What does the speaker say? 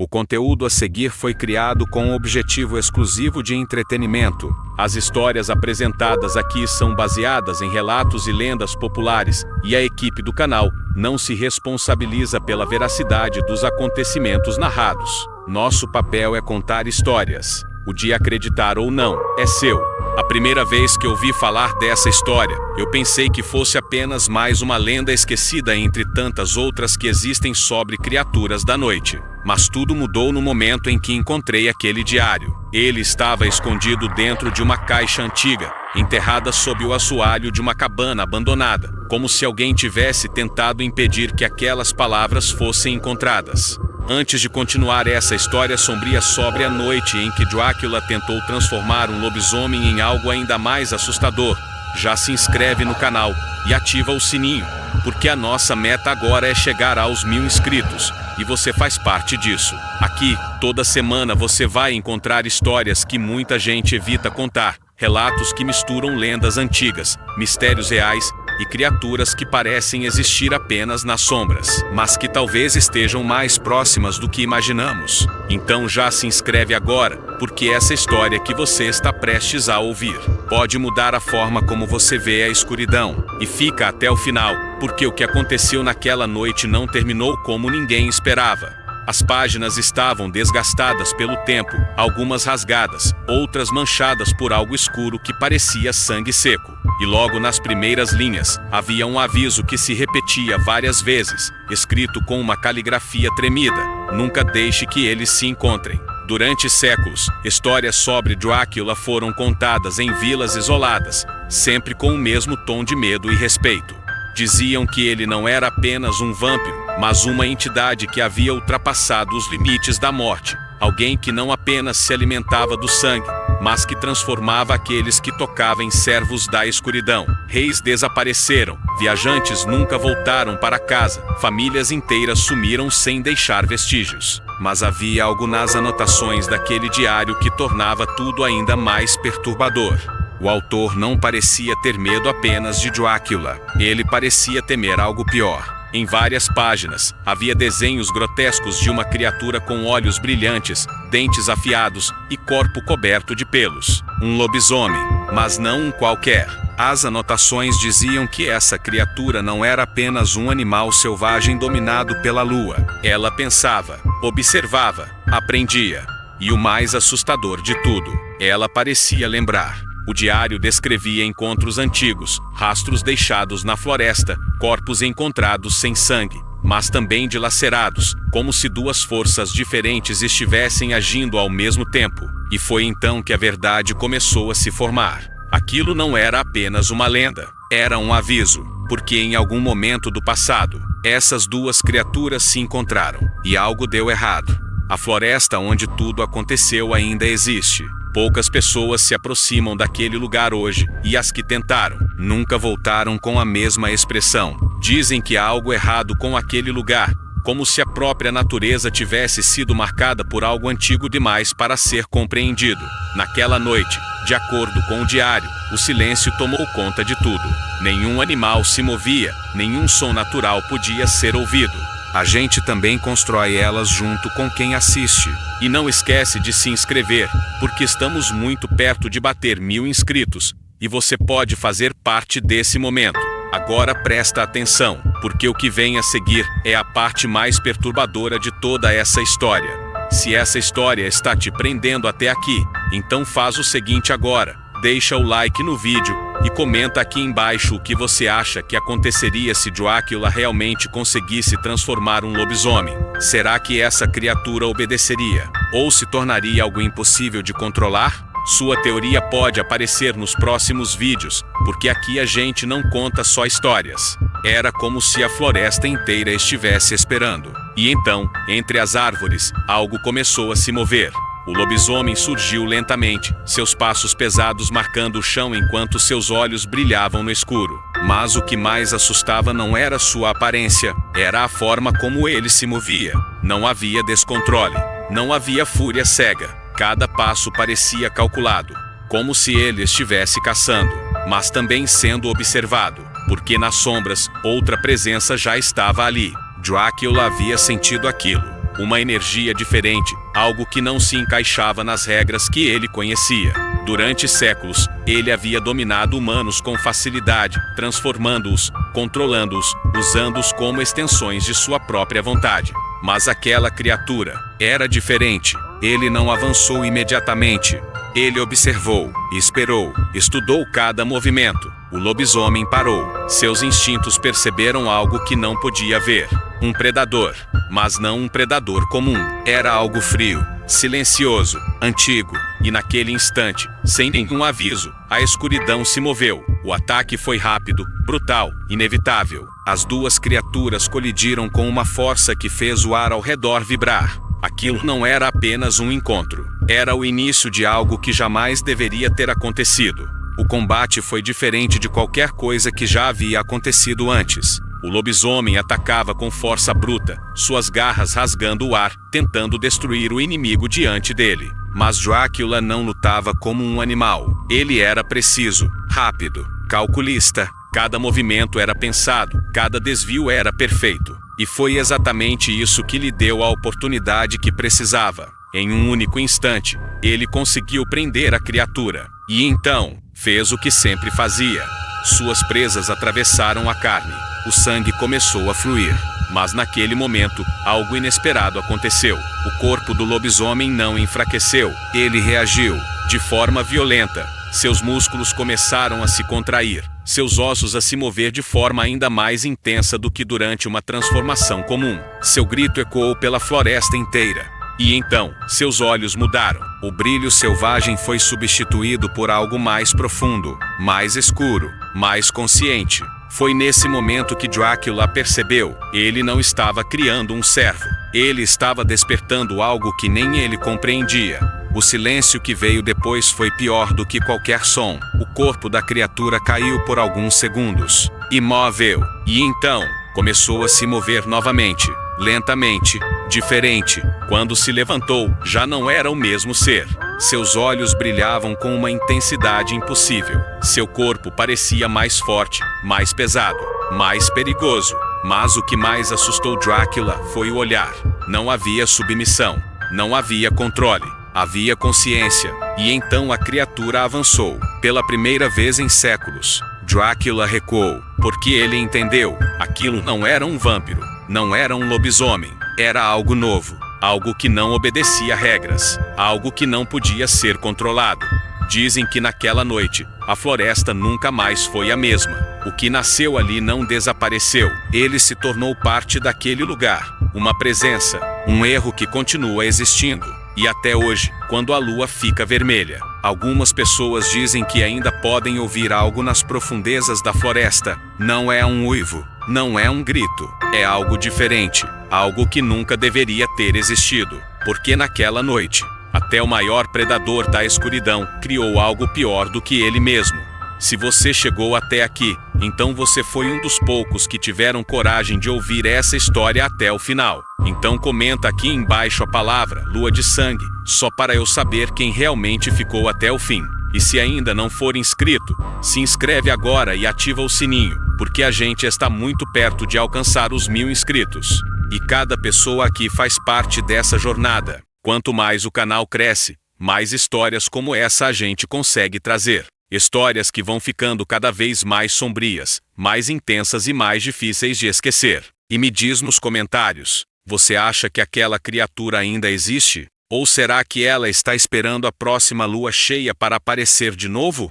O conteúdo a seguir foi criado com o objetivo exclusivo de entretenimento. As histórias apresentadas aqui são baseadas em relatos e lendas populares, e a equipe do canal não se responsabiliza pela veracidade dos acontecimentos narrados. Nosso papel é contar histórias. O de acreditar ou não é seu. A primeira vez que ouvi falar dessa história, eu pensei que fosse apenas mais uma lenda esquecida entre tantas outras que existem sobre criaturas da noite. Mas tudo mudou no momento em que encontrei aquele diário. Ele estava escondido dentro de uma caixa antiga, enterrada sob o assoalho de uma cabana abandonada, como se alguém tivesse tentado impedir que aquelas palavras fossem encontradas. Antes de continuar essa história sombria sobre a noite em que Drácula tentou transformar um lobisomem em algo ainda mais assustador, já se inscreve no canal e ativa o sininho, porque a nossa meta agora é chegar aos 1000 inscritos, e você faz parte disso. Aqui, toda semana você vai encontrar histórias que muita gente evita contar, relatos que misturam lendas antigas, mistérios reais e criaturas que parecem existir apenas nas sombras, mas que talvez estejam mais próximas do que imaginamos. Então já se inscreve agora, porque essa história que você está prestes a ouvir pode mudar a forma como você vê a escuridão. E fica até o final, porque o que aconteceu naquela noite não terminou como ninguém esperava. As páginas estavam desgastadas pelo tempo, algumas rasgadas, outras manchadas por algo escuro que parecia sangue seco. E logo nas primeiras linhas, havia um aviso que se repetia várias vezes, escrito com uma caligrafia tremida: nunca deixe que eles se encontrem. Durante séculos, histórias sobre Drácula foram contadas em vilas isoladas, sempre com o mesmo tom de medo e respeito. Diziam que ele não era apenas um vampiro, mas uma entidade que havia ultrapassado os limites da morte. Alguém que não apenas se alimentava do sangue, mas que transformava aqueles que tocavam em servos da escuridão. Reis desapareceram, viajantes nunca voltaram para casa, famílias inteiras sumiram sem deixar vestígios. Mas havia algo nas anotações daquele diário que tornava tudo ainda mais perturbador. O autor não parecia ter medo apenas de Drácula, ele parecia temer algo pior. Em várias páginas, havia desenhos grotescos de uma criatura com olhos brilhantes, dentes afiados e corpo coberto de pelos. Um lobisomem, mas não um qualquer. As anotações diziam que essa criatura não era apenas um animal selvagem dominado pela lua. Ela pensava, observava, aprendia. E o mais assustador de tudo, ela parecia lembrar. O diário descrevia encontros antigos, rastros deixados na floresta, corpos encontrados sem sangue, mas também dilacerados, como se duas forças diferentes estivessem agindo ao mesmo tempo. E foi então que a verdade começou a se formar. Aquilo não era apenas uma lenda, era um aviso, porque em algum momento do passado, essas duas criaturas se encontraram, e algo deu errado. A floresta onde tudo aconteceu ainda existe. Poucas pessoas se aproximam daquele lugar hoje, e as que tentaram, nunca voltaram com a mesma expressão. Dizem que há algo errado com aquele lugar, como se a própria natureza tivesse sido marcada por algo antigo demais para ser compreendido. Naquela noite, de acordo com o diário, o silêncio tomou conta de tudo. Nenhum animal se movia, nenhum som natural podia ser ouvido. A gente também constrói elas junto com quem assiste. E não esquece de se inscrever, porque estamos muito perto de bater 1000 inscritos, e você pode fazer parte desse momento. Agora presta atenção, porque o que vem a seguir é a parte mais perturbadora de toda essa história. Se essa história está te prendendo até aqui, então faz o seguinte agora: deixa o like no vídeo e comenta aqui embaixo o que você acha que aconteceria se Drácula realmente conseguisse transformar um lobisomem. Será que essa criatura obedeceria? Ou se tornaria algo impossível de controlar? Sua teoria pode aparecer nos próximos vídeos, porque aqui a gente não conta só histórias. Era como se a floresta inteira estivesse esperando. E então, entre as árvores, algo começou a se mover. O lobisomem surgiu lentamente, seus passos pesados marcando o chão enquanto seus olhos brilhavam no escuro. Mas o que mais assustava não era sua aparência, era a forma como ele se movia. Não havia descontrole, não havia fúria cega. Cada passo parecia calculado, como se ele estivesse caçando, mas também sendo observado, porque nas sombras, outra presença já estava ali. Drácula havia sentido aquilo. uma energia diferente, algo que não se encaixava nas regras que ele conhecia. Durante séculos, ele havia dominado humanos com facilidade, transformando-os, controlando-os, usando-os como extensões de sua própria vontade. Mas aquela criatura era diferente. Ele não avançou imediatamente. Ele observou, esperou, estudou cada movimento. O lobisomem parou. Seus instintos perceberam algo que não podia ver. Um predador. Mas não um predador comum. Era algo frio, silencioso, antigo. E naquele instante, sem nenhum aviso, a escuridão se moveu. O ataque foi rápido, brutal, inevitável. As duas criaturas colidiram com uma força que fez o ar ao redor vibrar. Aquilo não era apenas um encontro. Era o início de algo que jamais deveria ter acontecido. O combate foi diferente de qualquer coisa que já havia acontecido antes. O lobisomem atacava com força bruta, suas garras rasgando o ar, tentando destruir o inimigo diante dele. Mas Drácula não lutava como um animal. Ele era preciso, rápido, calculista. Cada movimento era pensado, cada desvio era perfeito. E foi exatamente isso que lhe deu a oportunidade que precisava. Em um único instante, ele conseguiu prender a criatura. E então, fez o que sempre fazia. Suas presas atravessaram a carne. O sangue começou a fluir. Mas naquele momento, algo inesperado aconteceu. O corpo do lobisomem não enfraqueceu. Ele reagiu, de forma violenta. Seus músculos começaram a se contrair. Seus ossos a se mover de forma ainda mais intensa do que durante uma transformação comum. Seu grito ecoou pela floresta inteira. E então, seus olhos mudaram. O brilho selvagem foi substituído por algo mais profundo, mais escuro, mais consciente. Foi nesse momento que Drácula percebeu. Ele não estava criando um servo. Ele estava despertando algo que nem ele compreendia. O silêncio que veio depois foi pior do que qualquer som. O corpo da criatura caiu por alguns segundos, imóvel, e então começou a se mover novamente, lentamente, diferente. Quando se levantou, já não era o mesmo ser. Seus olhos brilhavam com uma intensidade impossível. Seu corpo parecia mais forte, mais pesado, mais perigoso. Mas o que mais assustou Drácula foi o olhar. Não havia submissão, não havia controle. Havia consciência, e então a criatura avançou. Pela primeira vez em séculos, Drácula recuou, porque ele entendeu. Aquilo não era um vampiro, não era um lobisomem, era algo novo, algo que não obedecia regras, algo que não podia ser controlado. Dizem que naquela noite, a floresta nunca mais foi a mesma. O que nasceu ali não desapareceu, ele se tornou parte daquele lugar. Uma presença, um erro que continua existindo. E até hoje, quando a lua fica vermelha, algumas pessoas dizem que ainda podem ouvir algo nas profundezas da floresta. Não é um uivo, não é um grito, é algo diferente, algo que nunca deveria ter existido. Porque naquela noite, até o maior predador da escuridão criou algo pior do que ele mesmo. Se você chegou até aqui, então você foi um dos poucos que tiveram coragem de ouvir essa história até o final. Então comenta aqui embaixo a palavra Lua de Sangue, só para eu saber quem realmente ficou até o fim. E se ainda não for inscrito, se inscreve agora e ativa o sininho, porque a gente está muito perto de alcançar os 1000 inscritos. E cada pessoa aqui faz parte dessa jornada. Quanto mais o canal cresce, mais histórias como essa a gente consegue trazer. Histórias que vão ficando cada vez mais sombrias, mais intensas e mais difíceis de esquecer. E me diz nos comentários, você acha que aquela criatura ainda existe? Ou será que ela está esperando a próxima lua cheia para aparecer de novo?